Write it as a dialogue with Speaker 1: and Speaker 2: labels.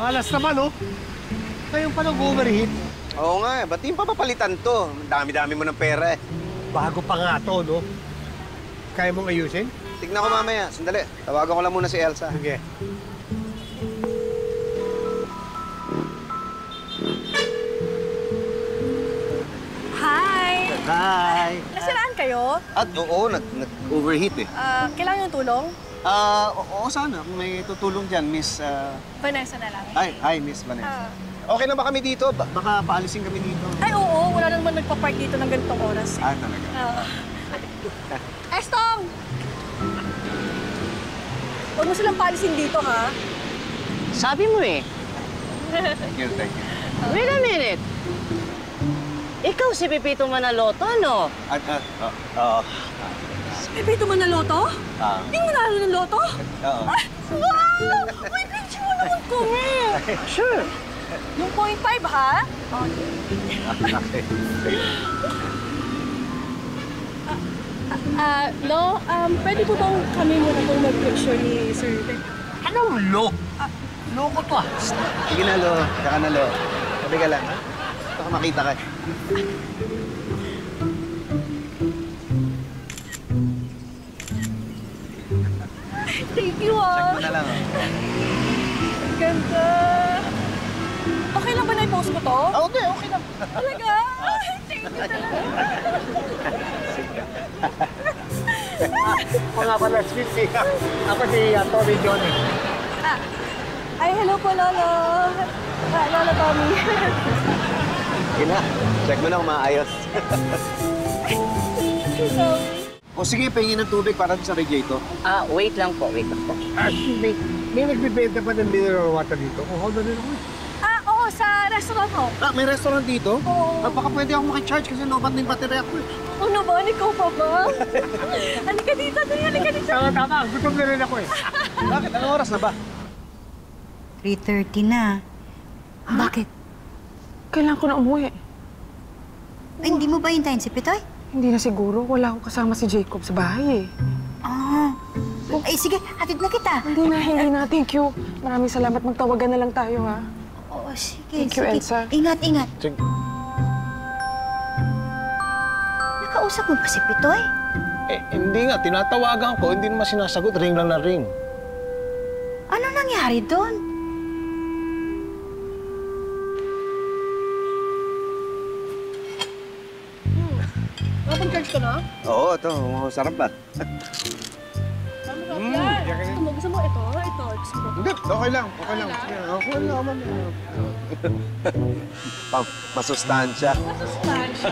Speaker 1: Malas naman, oh. Ngayon pa nag-overheat.
Speaker 2: Oo nga, ba't yung papapalitan to? Dami-dami mo ng pera eh.
Speaker 1: Bago pa nga to, no? Kaya mong ayusin?
Speaker 2: Tignan ko mamaya. Sandali. Tawagan ko lang muna si Elsa.
Speaker 1: Sige.
Speaker 3: Hi!
Speaker 2: Hi!
Speaker 3: Nasiraan kayo?
Speaker 2: At oo, nag-overheat eh.
Speaker 3: Kailangan yung tulong?
Speaker 2: Oo sana. Kung may tutulong dyan, Miss...
Speaker 3: Vanessa na lang.
Speaker 2: Hi, Miss Vanessa. Okay na ba kami dito? Baka paalisin kami dito.
Speaker 3: Ay, oo. Wala naman nagpa-park dito ng ganitong oras.
Speaker 2: Ah, talaga?
Speaker 3: Estong! Huwag mo silang paalisin dito, ha?
Speaker 4: Sabi mo eh.
Speaker 2: Thank you.
Speaker 4: Wait a minute. Ikaw si Pepito Manaloto, no?
Speaker 3: Si Pepito Manaloto? Hindi mo nalo ng loto?
Speaker 2: Oo.
Speaker 3: Ay, wow! May picture mo naman kami!
Speaker 4: Sure.
Speaker 3: Yung 0.5, ha? Lo, pwede po bang kami muna pong mag-picture ni Sir Pep?
Speaker 1: Anong lo? Loko to, ah.
Speaker 2: Sige na, Lo. Tsaka na, Lo. Sabi ka lang, ha? Baka makita ka.
Speaker 3: Thank you,
Speaker 2: Check
Speaker 3: ah.
Speaker 2: mo na lang, oh.
Speaker 3: Ang ganda. Okay lang ba na i-post ko to?
Speaker 2: Okay lang.
Speaker 3: Talaga? Thank you talaga.
Speaker 1: Ako nga pala, Sweetie. Ako si Tommy Johnny.
Speaker 3: Ay, hello po, Lolo. Lolo Tommy.
Speaker 2: Sige na. Check mo na kung maayos.
Speaker 3: Sorry.
Speaker 2: O sige, pahingin ng tubig para sa radiator.
Speaker 4: Wait lang po.
Speaker 1: May nagbibenta pa ng mineral water dito. Kuhaw na rin ako.
Speaker 3: Oo, sa restaurant ko.
Speaker 2: May restaurant dito?
Speaker 3: Oo.
Speaker 2: Baka pwede ako makicharge kasi lobat na yung battery ako.
Speaker 3: Oh, naman, ikaw pa ba? Halika dito, halika dito.
Speaker 1: Tama. Gutom na rin ako eh.
Speaker 2: Bakit? Anong oras na ba?
Speaker 5: 3:30 na. Bakit?
Speaker 6: Kailangan ko na umuwi.
Speaker 5: Ay, hindi mo ba hintayin si Pitoy?
Speaker 6: Hindi na siguro. Wala akong kasama si Jacob sa bahay eh.
Speaker 5: Ay, sige, hatid na kita.
Speaker 6: Hindi na. Thank you. Maraming salamat. Magtawagan na lang tayo, ha?
Speaker 5: Oo, sige,
Speaker 6: Thank you,
Speaker 5: sige.
Speaker 6: Elsa.
Speaker 5: Ingat.
Speaker 2: Sige.
Speaker 5: Nakausap mo ba si Pitoy?
Speaker 7: Hindi nga. Tinatawagan ko. Hindi naman sinasagot. Ring lang na ring.
Speaker 5: Ano nangyari doon?
Speaker 3: Open-charge ka na?
Speaker 2: Oo, ito. Sarap ba?
Speaker 3: Gusto mo ito? Ito. Gusto mo?
Speaker 2: Hindi, okay lang. Okay lang. Masustansya.
Speaker 3: Masustansya.